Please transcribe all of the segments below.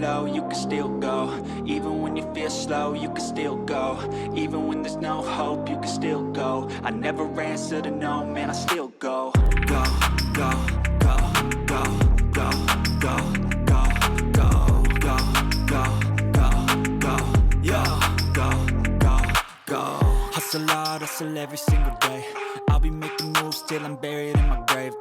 low, you can still go. Even when you feel slow, you can still go. Even when there's no hope, you can still go. I never answer to no, man, I still go. Go, go, go, go, go, go, go, go, go, go, go, go, yo, go, go, go. Hustle hard, hustle every single day. I'll be making moves till I'm buried in my grave.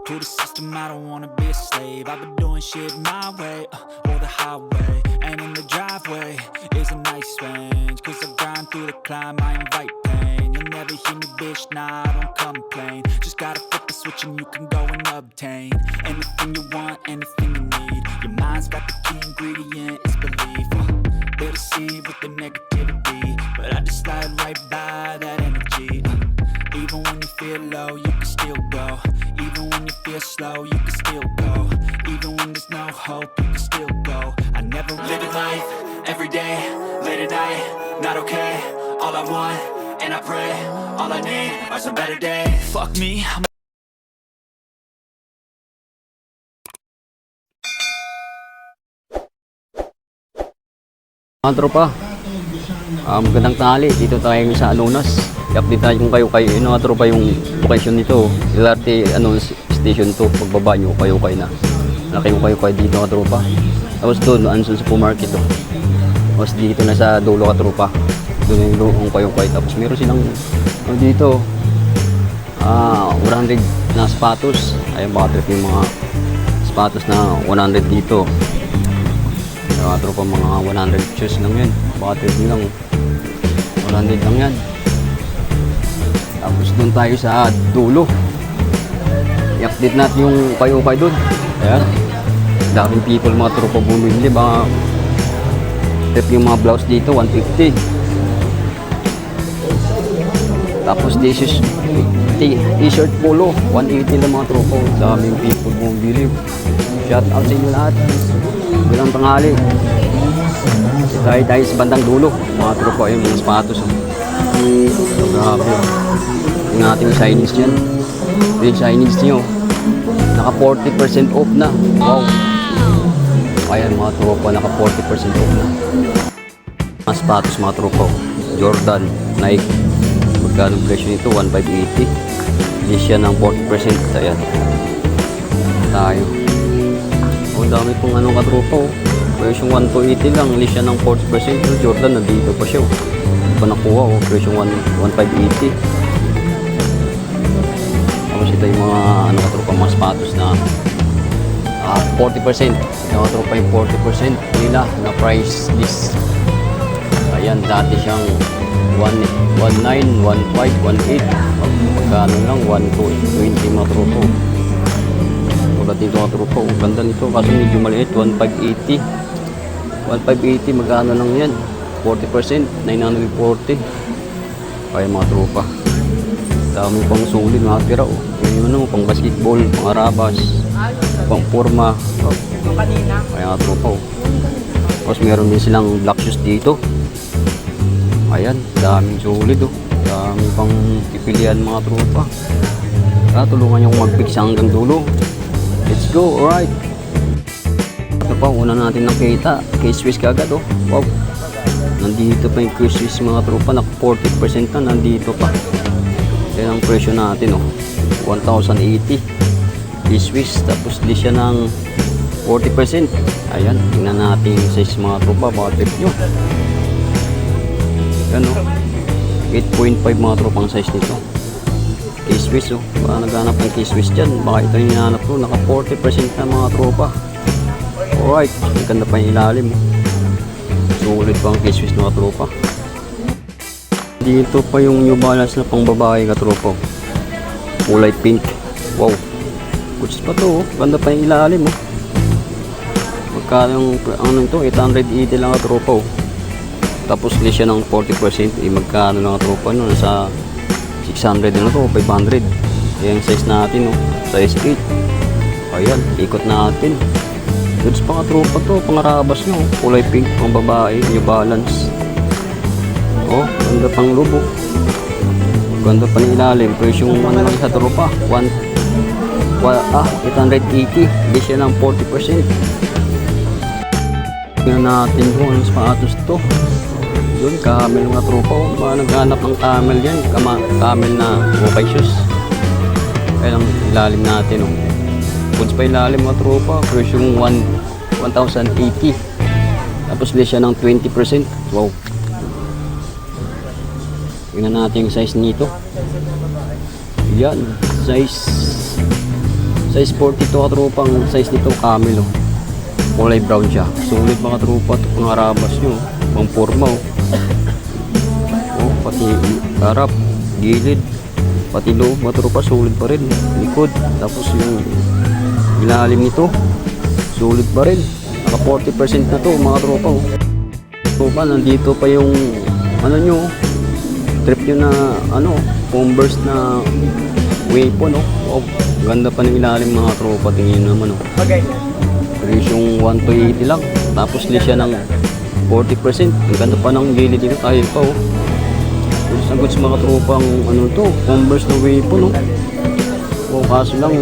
To the system, I don't wanna be a slave. I've been doing shit my way, or the highway. And in the driveway is a nice range. Cause I grind through the climb, I invite pain. You'll never hear me, bitch, nah, I don't complain. Just gotta flip the switch and you can go and obtain anything you want, anything you need. Your mind's got the key ingredient, it's belief. They deceive with the negativity, but I just slide right by that energy. Even when you feel low, you can still go. Even when you feel slow, you can still go. Even when there's no hope, you can still go. I never living life, every day, late at night, not okay. All I want, and I pray, all I need are some better days. Fuck me, I'm Mga tropa, magandang tanghali. Dito tayo sa Alunas. I-update tayo kung kayo mga tropa yung location nito. LRT Station 2. Pagbaba nyo, kayo na. Laki yung kayo dito mga tropa. Tapos doon, Anson Supermarket to. Tapos dito na sa dulo ka tropa. Doon yung kayo. Tapos meron silang dito 100 na sapatos. Ayun, baka trip yung mga sapatos na 100 dito. Mga tropa, mga 100 shoes lang yan. Baka trip nyo lang 100 lang yan. Tapos doon tayo sa dulo. I-update natin yung kayo doon. Ayan, daming people mga tropa bumili. Baka trip yung mga blouse dito 150. Tapos t-shirt polo 180 lang mga tropa. Daming people bumili. Shout out sa inyo lahat. Bilang tanghali. Tayo sa bandang dulo. Mga tropa yung mga sapatos. So, grabe. Tingnan natin yung signage dyan. Yung signage nyo. Naka 40% off na. Wow. Ayan mga tropa, naka 40% off na. Mga sapatos mga tropa. Jordan, Nike. Magkano presyo nito? 1,580. Hindi siya ng 40%. Ayan. Tayo. Ang dami pong katropa. Presyong 1,280 lang, list siya ng 40%. Pero Jordan, nandito pa siya. Hindi pa nakuha, presyong 1,580. Tapos ito yung mga katropa, mga sapatos na 40%. Yung katropa yung 40% nila na price list. Ayan, dati siyang 1,900, 1,500, 1,800. Magkano lang, 1,220 mga tropa. Tulad dito mga tropa, ganda nito kasi medyo maliit, 1,580. 1,580, magkano lang yan, 40%, 940. Kaya mga tropa, dami pang sulit mga tira. Yung pang basketball, pang arabas, pang forma. Kaya mga tropa. Tapos meron din silang black shoes dito. Ayan, daming sulit. Dami pang pipilian mga tropa. Kaya tulungan nyo mag-pick hanggang dulo. Let's go, alright. Ito pa, una natin nakita, K-Swiss kagad Wow. Nandito pa yung K-Swiss mga tropa, naka 40% na, nandito pa. Yan ang presyo natin 1,080 K-Swiss, tapos di siya ng 40%. Ayan, tingnan natin yung size mga tropa, mga trip nyo. Yan 8.5 mga tropa ang size nito. K-Swiss baka naghanap ng K-Swiss dyan, baka ito yung hinahanap ko. Naka 40% na mga tropa. Alright, maganda pa yung ilalim. Sulit pa ang K-Swiss mga tropa. Dito pa yung New Balance na pang babae katropa, kulay pink. Wow, goods pa to ganda pa yung ilalim Magkano yung ito, 880 lang katropa Tapos list siya ng 40%. Magkano lang katropa nasa 600 na to, 500. Ayan yung size natin size 8. Ayan, ikot natin. Goods pa katropa to, pangarabas nyo. Kulay pink, pang babae, New Balance. Ganda pang lubo. Ganda pa ng ilalim. Presyong lang sa tropa, 880. Hindi siya ng 40%. Tingnan natin kung anong sapatos to. Yun, camel mga tropa. Mga naghanap ng camel yan. Camel na okay shoes. Kaya lang ilalim natin. Oh. Goods pa ilalim mga tropa. First yung 1,080. Tapos less siya ng 20%. Wow. Tingnan natin yung size nito. Yan. Size 42 mga tropa. Ang size nito camel. Oh. Kulay brown siya. Sulit mga tropa. Ito pang harabas nyo. Pang forma. Oh, pati harap, gilid, pati loob mga tropa. Sulit pa rin. Likod. Tapos yung ilalim nito. Sulit pa rin. Naka 40% na to mga tropa. Oh. Tropa, nandito pa yung ano nyo. Trip nyo na ano. Converse na weapon. Oh. Oh, ganda pa ng ilalim mga tropa. Tingin naman. Oh. Price yung 1,280 lang. Tapos list siya ng 40%. Ang ganda pa ng gilid dito. Tayo pa oh. Goods na goods mga tropang ano to. Converse na weapon oh. Oh, kaso lang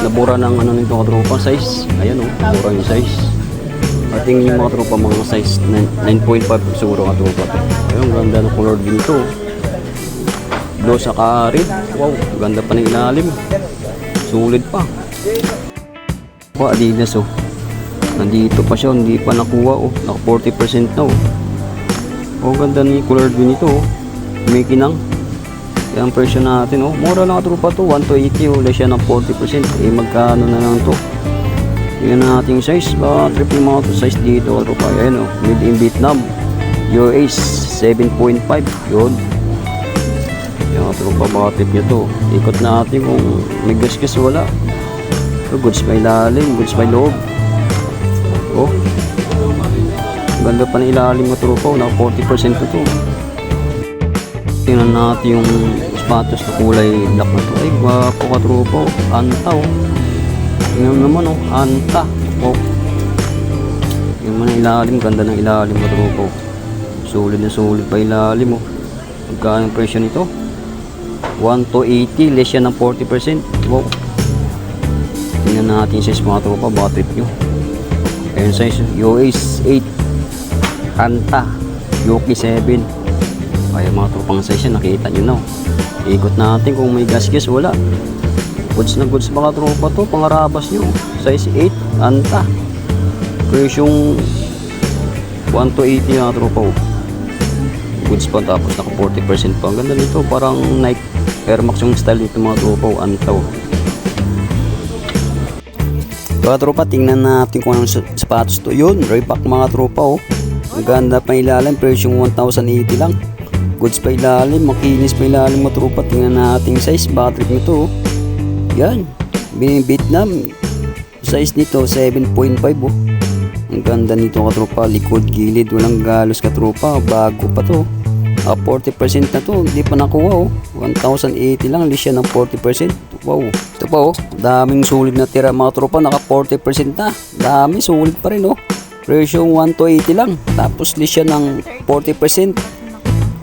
nabura ng ano nito mga tropa size. Ayan oh. Nabura yung size. Ating yung mga tropa mga size 9.5 siguro mga tropa to. Ayun, ganda ng color din ito. Blue sa red. Wow, ganda pa ng ilalim. Sulit pa. Oh, Adidas oh. Nandito pa siya, hindi pa nakuha oh. Naka 40% na oh. Oh, ganda ni color din ito oh. May kinang. Kaya ang presyo natin oh. Mura lang trupa to, 1,280 oh. Less siya ng 40%. Eh magkano na lang to. Tingnan natin yung size. Baka trip yung mga size dito trupa. Ayan oh. Made in Vietnam. US 7.5. Yun. Yung trupa baka trip nyo to. Ikot natin kung may gas-gas wala. Goods pa ilalim, goods pa loob. Oh. Ganda pa ng ilalim ng tropa. Naka 40% na to. Tingnan natin yung sapatos na kulay black na to. Ay, gwapo ka tropa. Anta oh. Tingnan naman oh. Anta. Oh. Yung man ilalim. Ganda ng ilalim ng tropa. Sulit na sulit pa ilalim oh. Magkano ang presyo nito? 1,280. Less siya ng 40%. Wow. Tingnan natin size mga tropa, baka trip nyo. Ayun size, US 8 Kanta, Yuki 7. Kaya mga tropang size yan, nakita nyo na. Ikot natin kung may gas-gas, wala. Goods na goods mga tropa to, pangarabas nyo. Size 8, Kanta. Price yung 1,280 mga tropa. Goods pa, tapos naka 40% pa. Ang ganda nito, parang Nike Air Max yung style nito mga tropa, Antaw. Mga tropa, tingnan natin kung anong sapatos to. Yun, Reebok mga tropa oh. Ang ganda pa ilalim, price yung 1,080 lang. Goods pa ilalim, makinis pa ilalim mga tropa. Tingnan natin size, baka trip nito oh. Yan, Vietnam. Size nito 7.5 oh. Ang ganda nito mga tropa, likod, gilid, walang galos ka tropa. Bago pa to. 40% na to, hindi pa nakuha oh. 1,080 lang, list siya ng 40%. Wow, ito pa oh, daming sulit na tira mga tropa, naka 40% na. Dami, sulit pa rin oh. Presyo 1,280 lang, tapos list siya ng 40%.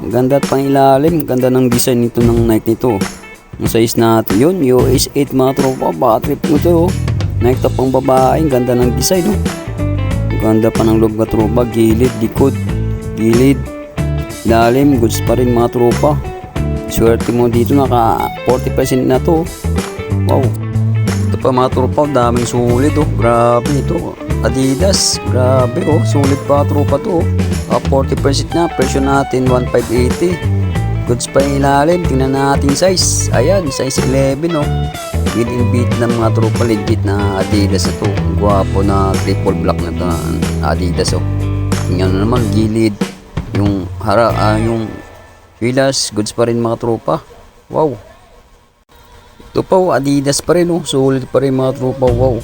Ang ganda at pang ilalim, ganda ng design nito ng Nike nito. Ang size natin yun, US 8 mga tropa, baka trip mo to oh. Nike to pang babae, ganda ng design oh. Ganda pa ng loob ka tropa, gilid, likod, gilid, ilalim, goods pa rin mga tropa. Swerte mo dito, naka 40% na to. Wow. Ito pa mga tropa, daming sulit oh. Grabe ito. Adidas. Grabe oh. Sulit pa tropa to oh. 40% na. Presyo natin 1,580. Goods pa yung ilalim. Tingnan natin size. Ayan, size 11 oh. Within Vietnam mga tropa, legit na Adidas na to. Gwapo na triple black na to, Adidas oh. Tingnan naman gilid. Yung yung Pilas, goods pa rin mga tropa. Wow. Ito pa oh, Adidas pa rin oh. Sulit pa rin mga tropa. Wow.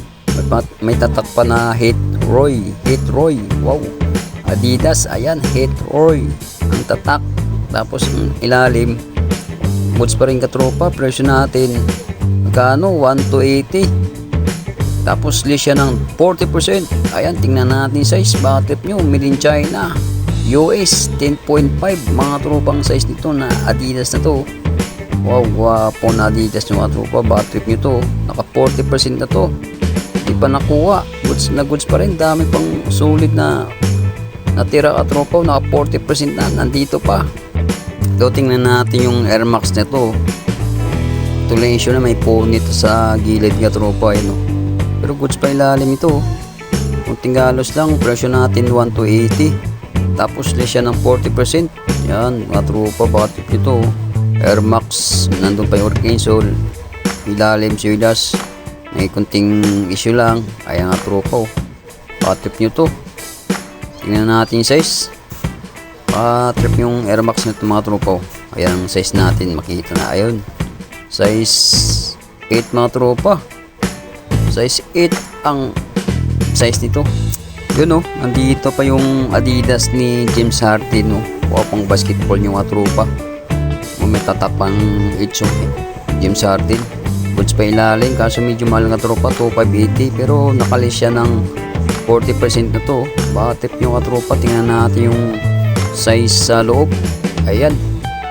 May tatak pa na Hit Roy. Wow. Adidas, ayan, Hit Roy. Ang tatak. Tapos ilalim. Goods pa rin ka tropa. Presyo natin. Magkano? 1,280. Tapos list siya ng 40%. Ayan, tingnan natin size. Baka trip nyo, made in China. US 10.5 mga tropang size nito na Adidas na to. Wow, wapo na Adidas ng mga tropa. Bad trip nyo to. Naka 40% na to. pa nakuha. Goods na goods pa rin. Dami pang solid na natira katropa. Naka 40% na. Nandito pa. Ito, tingnan natin yung Air Max na to. Ito lang issue na may phone nito sa gilid katropa. Pero goods pa ilalim ito. Kunting galos lang. Presyo natin 1,280. Tapos less siya ng 40%. Yan katropa. Bakit ito? Air Max. Nandun pa yung Arkansas. Ilalim silas. May kunting issue lang. Ayan nga tropa. Patrip nyo to. Tingnan natin yung size. Patrip yung Air Max nito mga tropa. Ayan ang size natin. Makikita na. Ayun. Size 8 mga tropa. Size 8 ang size nito. Yun nandito pa yung Adidas ni James Harden pang basketball yung mga tropa. May tatak pang itsong James Harden. Goods pa ilalim, kaso medyo mahal nga tropa, 2,580, pero nakalis siya ng 40% na to. Baka tip nyo katropa, tingnan natin yung size sa loob. Ayan,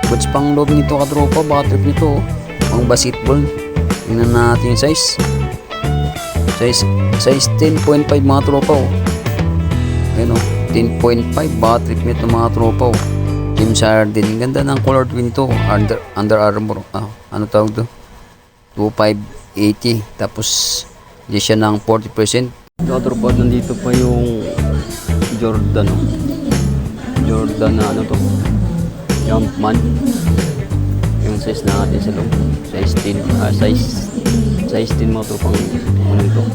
goods pang loob nito katropa, baka trip nito pang basketball. Tingnan natin yung size 10.5 mga tropa. Ayan 10.5, baka trip nito mga tropa. James Harden, ganda ng color twin to. Under Armour, ano tawag to? 2,580. Tapos di siya ng 40%. Other part, nandito pa yung Jordan Jordan na ano to, Jumpman. Yung size natin sa loob, size 10, size 10 mo to pang ano ito.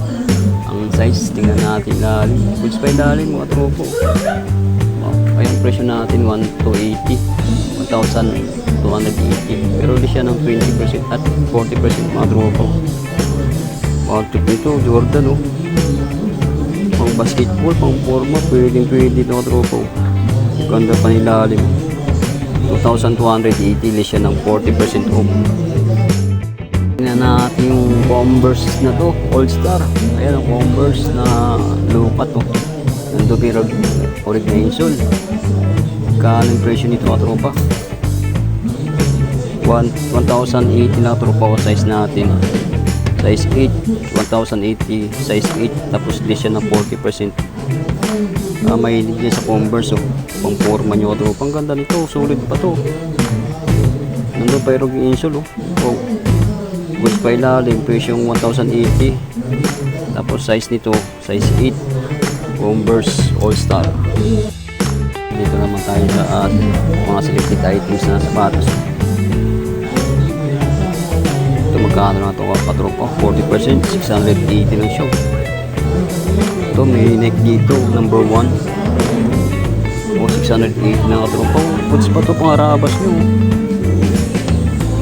Ang size, tingnan natin lalim. Goods pa ilalim mga tropo. Ay, ang presyo natin 1,280, 1,280, pero di siya ng 20% at 40% mga tropa. Outfit nito, Jordan pang basketball, pang forma, pwede ito mga tropa. Ganda pa nilalim, 2,280, di siya ng 40% off. Tingnan natin yung Converse na to, All Star. Ayan ang Converse na lukat nandun pero origination. Kano yung presyo nito mga tropa? 1,080 lang tropa ko size natin. Size 8, 1,080, size 8, tapos di siya ng 40%. Mahilig niya sa Converse pang forma nyo tropa. Ang ganda nito, solid pa to. Nandun pa yung origination goods pa ilalim, presyo yung 1,080. Tapos size nito, size 8, Converse All Star. Dito naman tayo sa mga selected items na sapatos. Ito magkano na ito katropa? 40%, 680 lang siya. Ito may neck dito, number 1. 680 na katropa. Goods pa ito pang arabas nyo.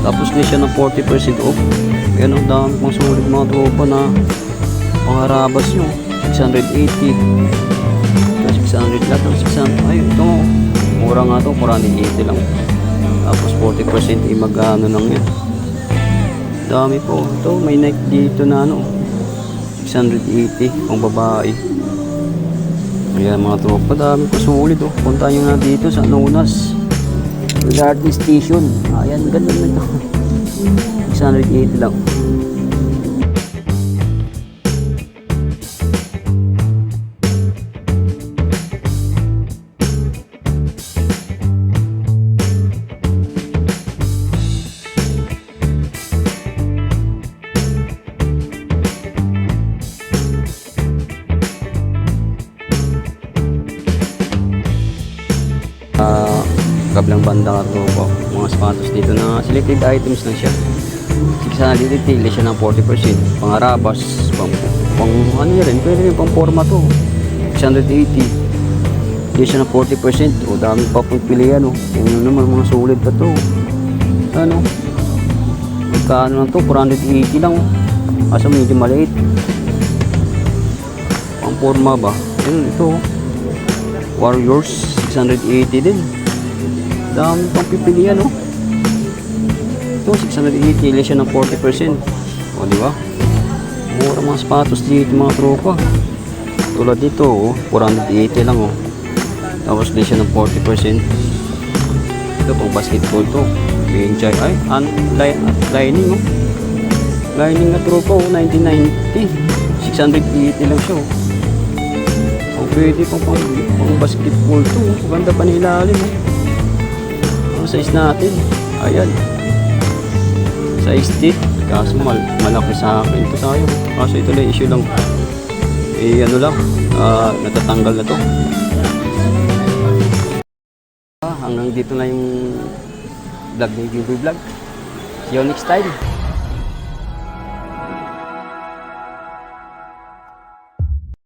Tapos di siya ng 40% off. Yan ang dami pang sulit mga tropa na pang arabas nyo. 680, 600 lahat ng 600. Ay, ito mura nga ito, 480 lang. Tapos 40% magano lang yan. Dami po. Ito may neck dito na 680 pang babae. Ayan mga tropa, dami po sulit punta nyo na dito sa Nonas Garden Station. Ayan, ganda na ito, 680 lang. Kablang banda ka to po, mga sapatos dito na selected items lang siya. 680, siya ng 40%. Pang arabas, pang ano rin, pwede rin pang forma to. 680, siya ng 40%. Dami pa pong pilihan Yung naman mga sulit pa to. Ano? Magkano lang to? 480 lang Asa medyo maliit. Pang forma ba? Yun, ito Warriors, 680 din. Dami pang pipilian Ito 680, siya ng 40%. Diba? Mura mga sapatos dito mga tropa. Tulad dito 480 lang Tapos siya ng 40%. Ito pang basketball to. Enjoy. Ay, lining lining na tropa 1990, 680 lang siya. Oh, pwede pang basketball to. Maganda pa nilalim. Ang size natin. Ayan. Size stick. Kaso malaki sa akin ito tayo. Kaso ito lang issue lang. Eh ano lang. Natatanggal na to. Hanggang dito na yung vlog ni Jimboy Vlog. See you next time.